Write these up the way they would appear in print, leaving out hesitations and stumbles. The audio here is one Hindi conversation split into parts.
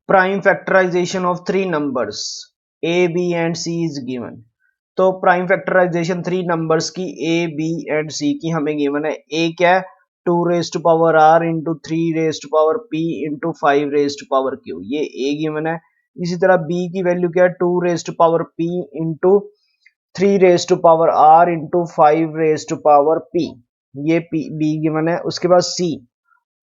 Prime factorisation of three numbers A B and C is given. तो प्राइम फैक्टराइजेशन थ्री नंबर्स की ए बी एंड सी की हमें गिवन है। ए क्या है, 2 raised to power r into 3 raised to power p into 5 raised to power q, ये ए गिवन है। इसी तरह बी की वैल्यू क्या है, 2 raised to power p into 3 raised to power r into 5 raised to power p, ये बी गिवन है। उसके बाद सी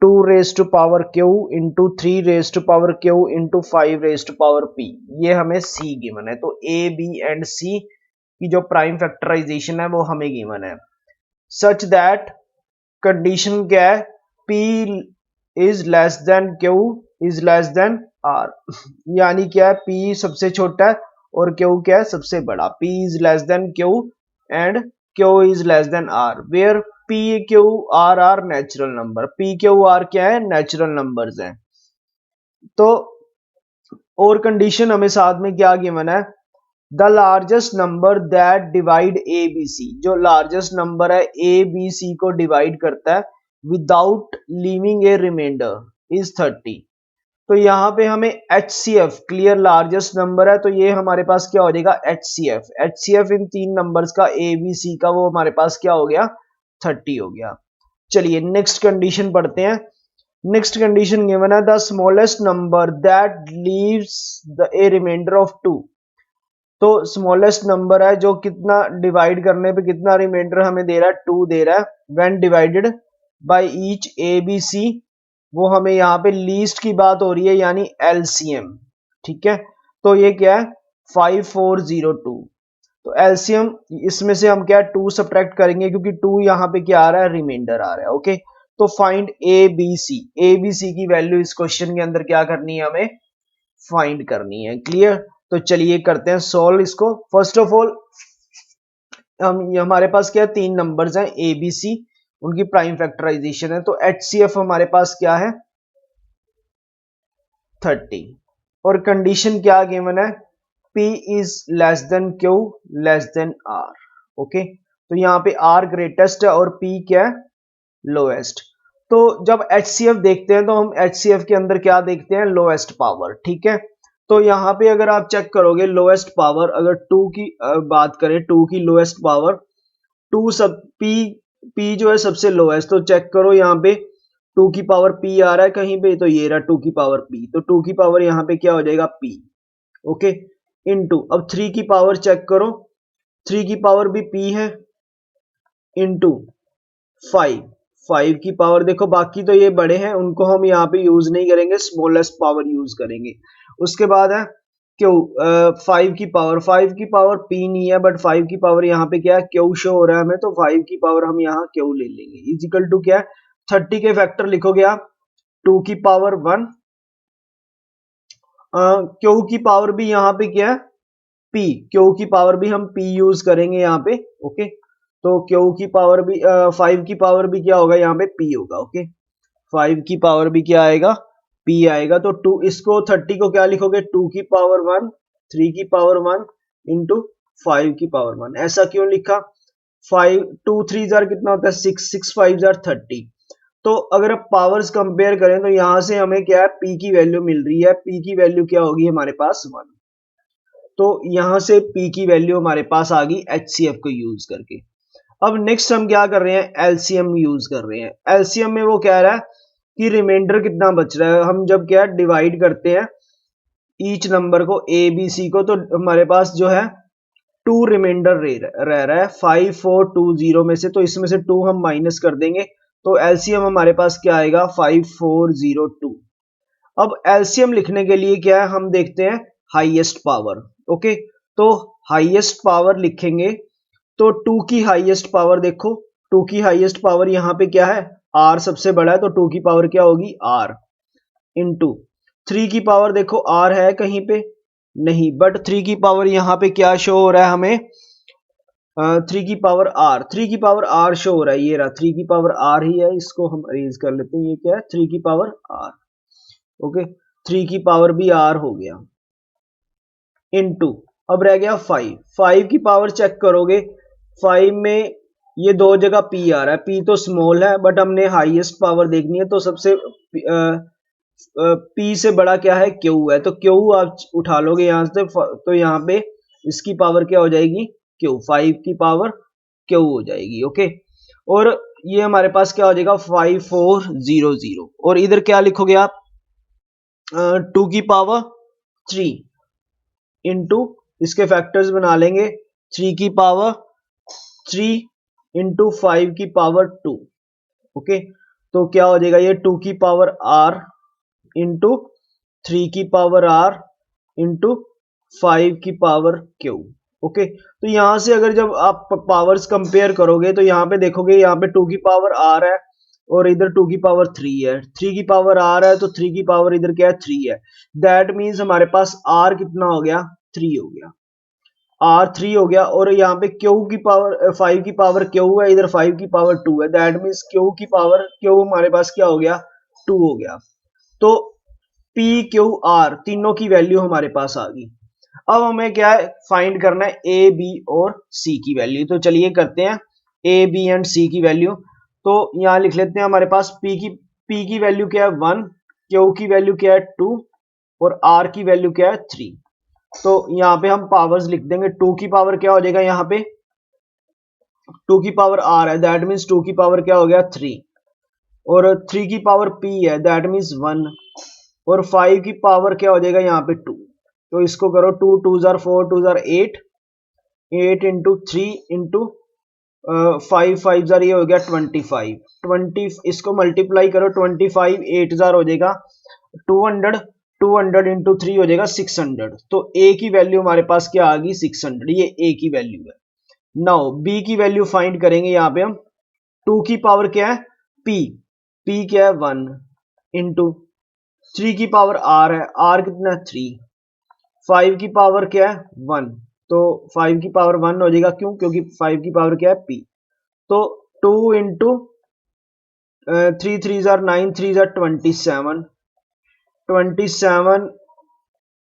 2 raised to power q into 3 raised to power q into 5 raised to power p, ये हमें सी गिवन है। तो ए बी एंड सी की जो प्राइम फैक्टराइजेशन है वो हमें गिवन है। सच दैट कंडीशन क्या है, p is less than q is less than r, यानी क्या है, p सबसे छोटा है और q क्या है, सबसे बड़ा। p is less than q and q is less than r, where p q r are natural number. p q r क्या है, नेचुरल नंबर्स हैं। तो और कंडीशन हमें साथ में क्या गिवन है, the largest number that divide A B C, जो लार्जेस्ट नंबर है ए बी सी को डिवाइड करता है without leaving a remainder is 30। तो यहाँ पे हमें H C F clear largest number है, तो ये हमारे पास क्या हो जाएगा, H C F. H C F इन तीन नंबर्स का ए बी सी का वो हमारे पास क्या हो गया, 30 हो गया। चलिए नेक्स्ट कंडीशन पढ़ते हैं। नेक्स्ट कंडीशन गिवन है, the smallest number that leaves the a reminder of 2। तो स्मॉलेस्ट नंबर है जो कितना डिवाइड करने पे कितना रिमाइंडर हमें दे रहा है, 2 दे रहा है। When divided by each A B C, वो हमें यहाँ पे लीस्ट की बात हो रही है यानी एलसीएम, ठीक है। तो ये क्या है, 5402। तो एलसीएम इसमें से हम क्या 2 सब्ट्रैक्ट करेंगे क्योंकि 2 यहाँ पे क्या आ रहा है, रिमाइंडर आ रहा है। ओके, तो find A B C. A B C की वैल्यू इस क्वेश्चन के अंदर क्या करनी है, हमें फाइंड करनी है। क्लियर, तो चलिए करते हैं सॉल्व इसको। फर्स्ट ऑफ ऑल हम हमारे पास क्या है, तीन नंबर्स हैं ए बी सी, उनकी प्राइम फैक्टराइजेशन है। तो एच सी एफ हमारे पास क्या है, 30। और कंडीशन क्या गिवन है, P is less than Q less than R। Okay, तो यहाँ पे R ग्रेटेस्ट है और P क्या है, लोएस्ट। तो जब HCF देखते हैं तो हम HCF के अंदर क्या देखते हैं, लोएस्ट पावर, ठीक है। तो यहाँ पे अगर आप चेक करोगे लोएस्ट पावर, अगर 2 की बात करें, 2 की लोएस्ट पावर 2 सब P जो है सबसे लोएस्ट। तो चेक करो यहाँ पे 2 की पावर P आ रहा है कहीं पे, तो ये रहा 2 की पावर P, तो 2 की पावर यहाँ पे क्या हो जाएगा, P। ओके, इनटू अब 3 की पावर चेक करो, 3 की पावर भी P है, इनटू 5। 5 की पावर देखो, बाकी तो ये बड़े हैं उनको हम यहाँ पे यूज नहीं करेंगे, स्मॉलेस्ट पावर यूज करेंगे। उसके बाद है क्यू, 5 की पावर, 5 की पावर P नहीं है बट 5 की पावर यहाँ पे क्या है, क्यू शो हो रहा है हमें, तो 5 की पावर हम यहाँ क्यू ले लेंगे। इजिकल टू क्या है, 30 के फैक्टर लिखोगे आप, 2 की पावर 1, क्यू की पावर भी यहाँ पे क्या है, P, क्यू की पावर भी हम P यूज करेंगे यहाँ पे। ओके, तो क्यू की पावर भी 5 की पावर भी क्या होगा, यहाँ पे P होगा। ओके, 5 की पावर भी क्या आएगा, P आएगा। तो 2 इसको 30 को क्या लिखोगे, 2 की पावर 1, 3 की पावर 1 इंटू 5 की पावर 1। ऐसा क्यों लिखा, 5 2 3 जार कितना होता है, 6 6 5 जार 30। तो अगर आप पावर्स कंपेयर करें तो यहां से हमें क्या है, P की वैल्यू मिल रही है। P की वैल्यू क्या होगी हमारे पास, 1। तो यहां से P की वैल्यू हमारे पास आ गई HCF को यूज करके। अब नेक्स्ट हम क्या कर रहे हैं, एलसीएम यूज कर रहे हैं। एलसीएम में वो कह रहा है कि रिमाइंडर कितना बच रहा है। हम जब क्या डिवाइड करते हैं ईच नंबर को, ए बी सी को, तो हमारे पास जो है 2 रिमाइंडर रह रहा है 5420 में से, तो इसमें से 2 हम माइनस कर देंगे, तो एलसीएम हमारे पास क्या आएगा, 5402। अब एलसीएम लिखने के लिए क्या है, हम देखते हैं हाईएस्ट पावर। ओके, तो हाईएस्ट पावर लिखेंगे, तो 2 की हाईएस्ट पावर देखो, 2 की हाईएस्ट पावर यहाँ पे क्या है, r सबसे बड़ा है, तो 2 की पावर क्या होगी, r इंटू 3 की पावर देखो r है कहीं पे नहीं, बट 3 की पावर यहाँ पे क्या शो हो रहा है हमें, 3 की पावर r, 3 की पावर r शो हो रहा है, ये रहा 3 की पावर r ही है। इसको हम अरेंज कर लेते हैं, ये क्या है, 3 की पावर r। ओके, 3 की पावर भी r हो गया, इनटू अब रह गया 5। 5 की पावर चेक करोगे, 5 में ये दो जगह P आ रहा है, P तो स्मॉल है बट हमने हाईएस्ट पावर देखनी है, तो सबसे P से बड़ा क्या है, Q है, तो Q आप उठा लोगे यहां से, तो यहाँ पे इसकी पावर क्या हो जाएगी, Q, 5 की पावर Q हो जाएगी। ओके, और ये हमारे पास क्या हो जाएगा 5400, और इधर क्या लिखोगे आप, 2 की पावर 3 इंटू, इसके फैक्टर्स बना लेंगे, 3 की पावर 3 इंटू 5 की पावर 2। ओके, तो क्या हो जाएगा ये 2 की पावर r इंटू 3 की पावर r इंटू 5 की पावर q। ओके, तो यहां से अगर जब आप पावर्स कंपेयर करोगे तो यहाँ पे देखोगे, यहाँ पे 2 की पावर r है और इधर 2 की पावर 3 है, 3 की पावर r है तो 3 की पावर इधर क्या है, 3 है। दैट मीन्स हमारे पास r कितना हो गया, 3 हो गया, R3 हो गया, और यहाँ पे Q की पावर 5 की पावर Q है, इधर 5 की पावर 2 है, दैट मीन्स Q की पावर Q हमारे पास क्या हो गया, 2 हो गया। तो P Q R तीनों की वैल्यू हमारे पास आ गई। अब हमें क्या है, फाइंड करना है A B और C की वैल्यू। तो चलिए करते हैं A B एंड C की वैल्यू। तो यहाँ लिख लेते हैं हमारे पास P की वैल्यू क्या है 1, Q की वैल्यू क्या है 2 और R की वैल्यू क्या है 3। तो यहाँ पे हम पावर्स लिख देंगे, 2 की पावर क्या हो जाएगा, यहाँ पे 2 की पावर r है, दैट मीन्स 2 की पावर क्या हो गया 3, और 3 की पावर p है, दैट मीन्स 1, और 5 की पावर क्या हो जाएगा यहाँ पे 2। तो इसको करो, 2 2 jar 4 2 jar 8, 8 into 3 into 5 5 jar ये हो गया 25, 20 इसको मल्टीप्लाई करो, 25 8 जार हो जाएगा 200, 200 इंटू 3 हो जाएगा 600। तो a की वैल्यू हमारे पास क्या आ गई 600, ये a की वैल्यू है। नाउ b की वैल्यू फाइंड करेंगे, यहाँ पे हम 2 की पावर क्या है p, p क्या है 1 इंटू 3 की पावर r है, r कितना है 3, 5 की पावर क्या है 1, तो 5 की पावर 1 हो जाएगा, क्यों, क्योंकि 5 की पावर क्या है p। तो 2 इंटू 3 3 जार 9 3 जार 27, 27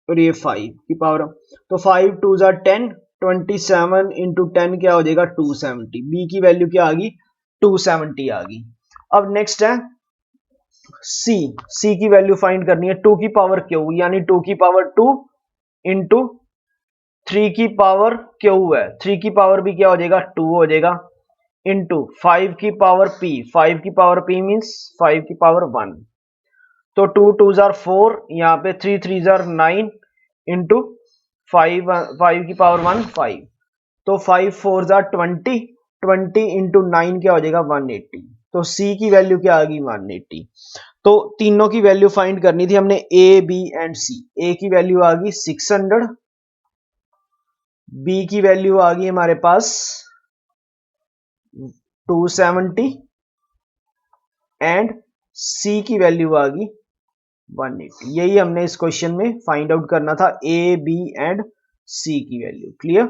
और ये 5 की पावर, तो 5 2 जार 10, 27 इंटू 10 क्या हो जाएगा 270। बी की वैल्यू क्या आ गई 270 आ गई। अब नेक्स्ट है सी की वैल्यू फाइंड करनी है, 2 की पावर क्यू यानी 2 की पावर 2 इंटू 3 की पावर क्यू है, 3 की पावर भी क्या हो जाएगा 2 हो जाएगा, इंटू 5 की पावर पी, 5 की पावर पी मीन्स 5 की पावर 1, तो 2 2 जार 4, यहाँ पे 3 3 जार 9 इंटू 5 5 की पावर 1 5, तो 5 4 जार 20, 20 इंटू 9 क्या हो जाएगा 180। तो सी की वैल्यू क्या आ गई 180। तो तीनों की वैल्यू फाइंड करनी थी हमने, ए बी एंड सी। ए की वैल्यू आ गई 600, बी की वैल्यू आ गई हमारे पास 270 एंड सी की वैल्यू आ गई 180। यही हमने इस क्वेश्चन में फाइंड आउट करना था, ए बी एंड सी की वैल्यू। क्लियर।